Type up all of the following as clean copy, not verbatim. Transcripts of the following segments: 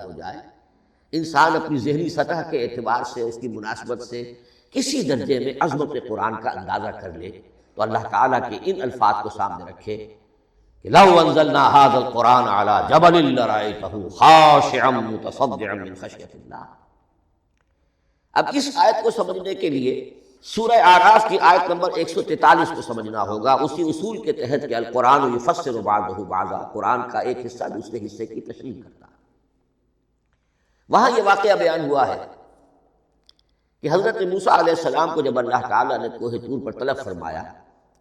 ہو جائے، انسان اپنی ذہنی سطح کے اعتبار سے، اس کی مناسبت سے کسی درجے میں عظمت قرآن کا اندازہ کر لے تو اللہ تعالیٰ کے ان الفاظ کو سامنے رکھے کہ لو انزلنا هذا القرآن على جبل لرأيته خاشعا متصدعا من خشیۃ اللہ۔ اب اس آیت کو سمجھنے کے لیے سورہ اعراف کی آیت نمبر 143 کو سمجھنا ہوگا، اسی اصول کے تحت کہ القرآن یفسر بعضہ بعضا، قرآن کا ایک حصہ دوسرے حصے کی تشریح کرتا ہے۔ وہاں یہ واقعہ بیان ہوا ہے کہ حضرت موسیٰ علیہ السلام کو جب اللہ تعالیٰ نے کوہ طور پر طلب فرمایا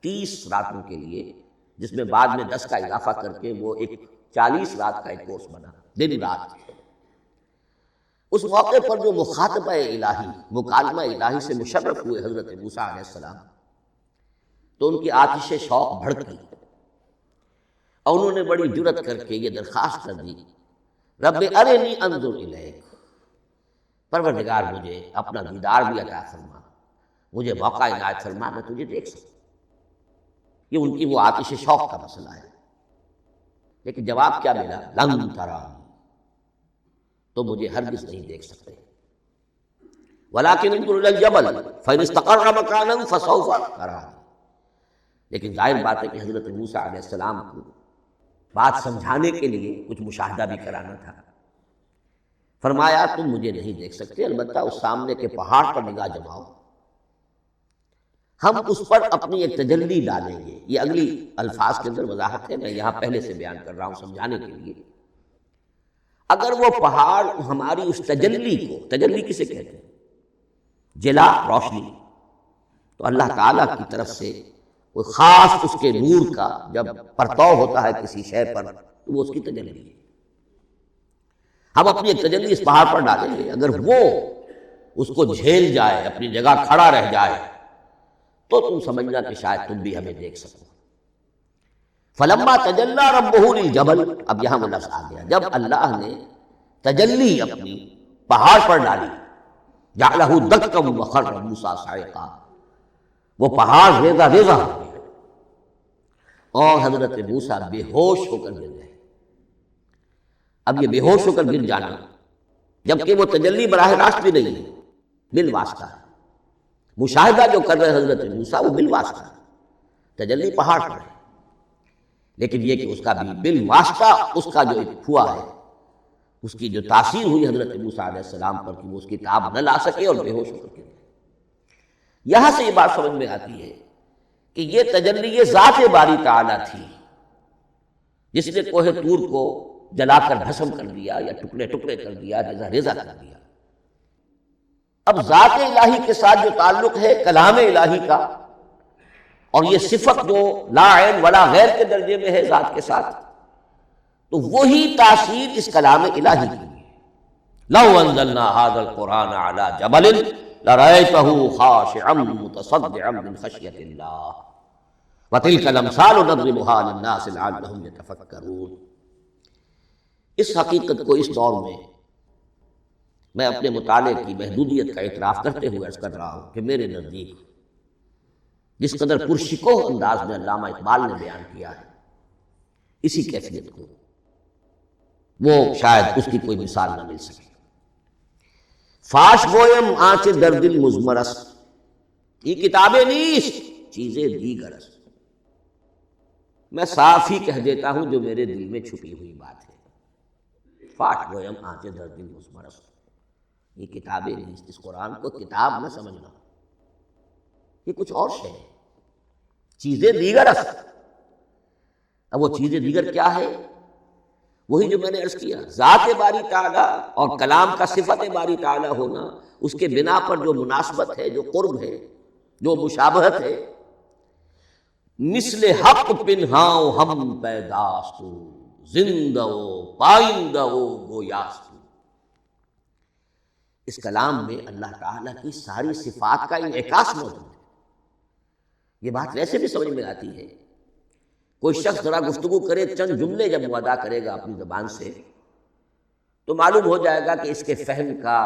30 راتوں کے لیے، جس میں بعد میں 10 کا اضافہ کر کے وہ ایک 40 رات کا ایک کورس بنا، دن رات، اس موقع پر جو مخاطبہ الہی، مکالمہ الہی سے مشرف ہوئے حضرت موسیٰ علیہ السلام، تو ان کی آتش شوق بھڑکی اور انہوں نے بڑی جرأت کر کے یہ درخواست کر دی، رب ارنی انظر الیک، پروردگار مجھے اپنا دیدار بھی عطا فرما، مجھے موقع عنایت فرما، میں تجھے دیکھ سکوں۔ یہ ان کی وہ آتش شوق کا مسئلہ ہے، لیکن جواب کیا ملا؟ لن ترانی، تو مجھے ہرگز نہیں دیکھ سکتے، ولکن انظر الی الجبل فإن استقر مکانہ فسوف ترانی۔ لیکن ظاہر بات ہے کہ حضرت موسیٰ علیہ السلام کو بات سمجھانے کے لیے کچھ مشاہدہ بھی کرانا تھا۔ فرمایا تم مجھے نہیں دیکھ سکتے، البتہ اس سامنے کے پہاڑ پر نگاہ جماؤ، ہم اس پر اپنی ایک تجلی ڈالیں گے۔ یہ اگلی الفاظ کے اندر وضاحت ہے، میں یہاں پہلے سے بیان کر رہا ہوں سمجھانے کے لیے۔ اگر وہ پہاڑ ہماری اس تجلی کو، تجلی کسے کہتے ہیں؟ جلا، روشنی، تو اللہ تعالیٰ کی طرف سے کوئی خاص اس کے نور کا جب پرتو ہوتا ہے کسی شے پر تو وہ اس کی تجلی ہے۔ ہم اپنی ایک تجلی اس پہاڑ پر ڈالیں گے، اگر وہ اس کو جھیل جائے، اپنی جگہ کھڑا رہ جائے، تو تم سمجھنا کہ شاید تم بھی ہمیں دیکھ سکو۔ فلما تجلی ربہ للجبل، اب یہاں وہ لفظ آ گیا، جب اللہ نے تجلی اپنی پہاڑ پر ڈالی، جعلہ دکا وخر موسیٰ صعقا، وہ پہاڑ ریزہ ریزہ ہو گیا اور حضرت موسیٰ بے ہوش ہو کر گر گئے۔ اب یہ بے ہوش ہو کر گر جانا، جبکہ وہ تجلی براہ راست بھی نہیں ہے، بالواسطہ ہے۔ مشاہدہ جو کر رہے حضرت موسیٰ وہ بالواسطہ ہے، تجلی پہاڑ پر ہے، لیکن یہ کہ اس کا بھی بالواسطہ اس کا جو ہوا ہے، اس کی جو تاثیر ہوئی حضرت موسیٰ علیہ السلام پر کہ وہ اس کی تاب نہ لا سکے اور بے ہوش ہو کر گر گئے۔ یہاں سے یہ بات سمجھ میں آتی ہے کہ یہ تجلی یہ ذات باری تعالیٰ تھی جس نے کوہ طور کو جلا کر بھسم کر دیا یا ٹکڑے ٹکڑے کر دیا، ریزہ ریزہ کر دیا۔ اب ذات الہی کے ساتھ جو تعلق ہے کلام الہی کا، اور یہ صفت جو لا عین ولا غیر کے درجے میں ہے ذات کے ساتھ، تو وہی تاثیر اس کلام الہی کی ہے۔ لو انزلنا هذا القرآن على جبل لرأيته خاشعا متصدعا من خشیۃ اللہ وتلك الامثال نضربها للناس لعلهم يتفکرون۔ اس حقیقت کو اس دور میں میں اپنے مطالعے کی محدودیت کا اعتراف کرتے ہوئے عرض کر رہا ہوں کہ میرے نزدیک جس قدر پرشکوہ انداز میں علامہ اقبال نے بیان کیا ہے، اسی کیفیت کو وہ شاید اس کی کوئی مثال نہ مل سکے۔ فاش گویم آنچ در دل مزمرست، یہ کتابیں نیست چیزیں دیگرست، میں صاف ہی کہہ دیتا ہوں جو میرے دل میں چھپی ہوئی بات ہے۔ فاش گویم آنچ در دل مزمرست، یہ کتابیں نیست، اس قرآن کو کتاب نہ سمجھنا، یہ کچھ اور شے ہے، چیزیں دیگر است۔ اب وہ چیزیں دیگر کیا ہے؟ وہی جو میں نے عرض کیا، ذات باری تعالیٰ اور کلام کا صفت باری تعالیٰ ہونا، اس کے بنا پر جو مناسبت ہے، جو قرب ہے، جو مشابہت ہے، مثل حق پنہاؤ ہم پیداستو، زندہ پائندہ گویاستو۔ اس کلام میں اللہ تعالیٰ کی ساری صفات کا انعکاس موجود ہے۔ یہ بات ویسے بھی سمجھ میں آتی ہے، کوئی شخص ذرا گفتگو کرے، چند جملے جب وہ ادا کرے گا اپنی زبان سے، تو معلوم ہو جائے گا کہ اس کے فہم کا،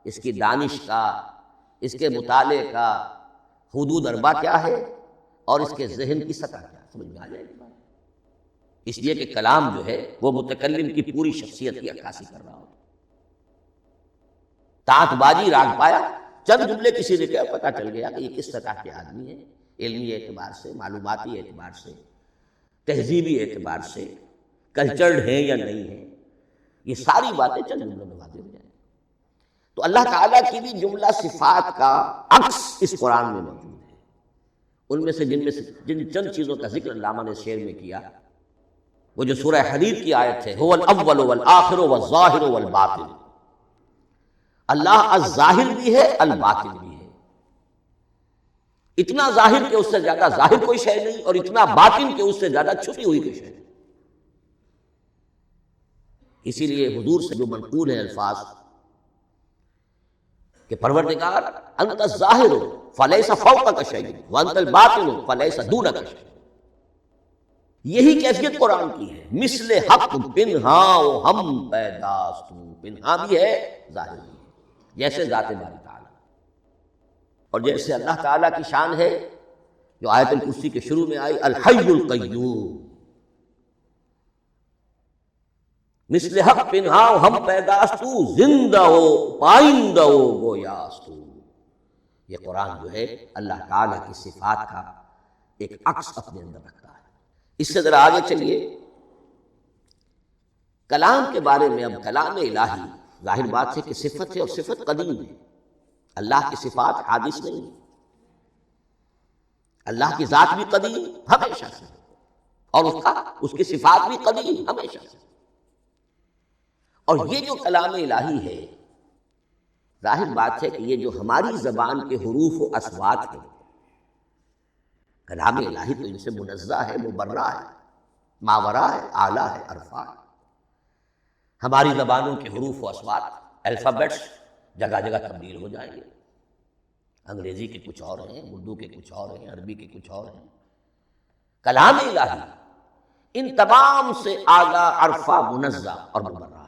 اس کی دانش کا، اس کے مطالعے کا حدود اربع کیا ہے اور اس کے ذہن کی سطح کیا، سمجھ میں آ جائے گی بات۔ اس لیے کہ کلام جو ہے وہ متکلم کی پوری شخصیت کی عکاسی کر رہا ہوتا ہے۔ تانت بازی راگ پایا، چند جملے کسی نے کیا پتہ چل گیا کہ یہ کس طرح کے آدمی ہیں، علمی اعتبار سے، معلوماتی اعتبار سے، تہذیبی اعتبار سے، کلچرڈ ہیں یا نہیں ہیں، یہ ساری باتیں چند جملوں میں واضح ہو جائیں۔ تو اللہ تعالیٰ کی بھی جملہ صفات کا عکس اس قرآن میں موجود ہے۔ ان میں سے جن چند چیزوں کا ذکر علامہ نے شعر میں کیا، وہ جو سورہ حدید کی آیت ہے، هو الاول والآخر والظاہر والباطن، اللہ الظاہر بھی ہے، الباطن بھی ہے، اتنا ظاہر کہ اس سے زیادہ ظاہر کوئی شے نہیں، اور اتنا باطن کہ اس سے زیادہ چھپی ہوئی کوئی شے نہیں۔ اسی لیے حضور سے جو منقول ہیں الفاظ کہ پروردگار انت الظاہر فلیس فوقک شیء وانت الباطن فلیس دونک شیء، یہی کیفیت قرآن کی ہے۔ مثل حق پنہاں و ہم پیداست، پنہاں بھی ہے، ظاہر بھی ہے، جیسے ذات باری تعالیٰ، اور جیسے اللہ تعالیٰ کی شان ہے جو آیت الکرسی کے شروع میں آئی، الحی القیوم، مثل حق پنہاں و ہم پیداستو، زندہ ہو پائندہ ہو گویاستو۔ یہ قرآن جو ہے اللہ تعالیٰ کی صفات کا ایک عکس اپنے اندر رکھتا ہے۔ اس سے ذرا آگے چلیے، کلام کے بارے میں۔ اب کلام الہی ظاہر بات ہے کہ صفت ہے، اور صفت قدیم ہے، اللہ کی صفات حادث نہیں، اللہ کی ذات بھی قدیم ہمیشہ سے، اور اس کی صفات بھی قدیم ہمیشہ سے۔ اور یہ جو کلام الہی ہے، ظاہر بات ہے کہ یہ جو ہماری زبان کے حروف و اصوات ہیں، کلام الہی تو ان سے منزہ ہے، مبرہ ہے، ماورا ہے، اعلیٰ ہے، عرفہ ہے۔ ہماری زبانوں کے حروف و اصوات، الفابیٹس جگہ جگہ تبدیل ہو جائیں گے، انگریزی کے کچھ اور ہیں، اردو کے کچھ اور ہیں، عربی کے کچھ اور ہیں۔ کلام الہی ان تمام سے اعلیٰ، عرفہ، منزہ اور مبرہ ہے۔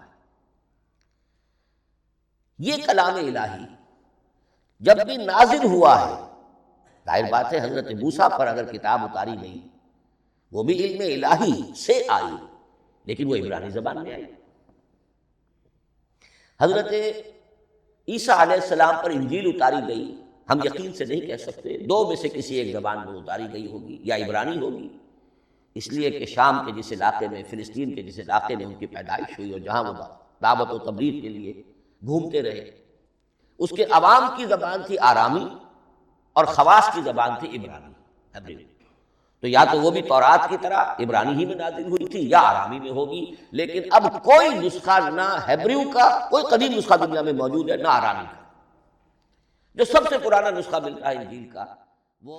یہ کلام الہی جب بھی نازل ہوا ہے، ظاہر بات ہے حضرت موسیٰ پر اگر کتاب اتاری گئی وہ بھی علم الہی سے آئی، لیکن وہ عبرانی زبان میں آئی۔ حضرت عیسیٰ علیہ السلام پر انجیل اتاری گئی، ہم یقین سے نہیں کہہ سکتے، دو میں سے کسی ایک زبان میں اتاری گئی ہوگی، یا عبرانی ہوگی، اس لیے کہ شام کے جس علاقے میں، فلسطین کے جس علاقے میں ان کی پیدائش ہوئی، اور جہاں وہ دعوت و تبلیغ کے لیے گھومتے رہے، اس کے عوام کی زبان تھی آرامی، اور خواص کی زبان تھی عبرانی، ہیبریو۔ تو یا تو وہ بھی تورات کی طرح عبرانی ہی میں نازل ہوئی تھی، یا آرامی میں ہوگی، لیکن اب کوئی نسخہ نہ ہیبریو کا، کوئی قدیم نسخہ دنیا میں موجود ہے، نہ آرامی کا۔ جو سب سے پرانا نسخہ ملتا ہے انجیل کا، وہ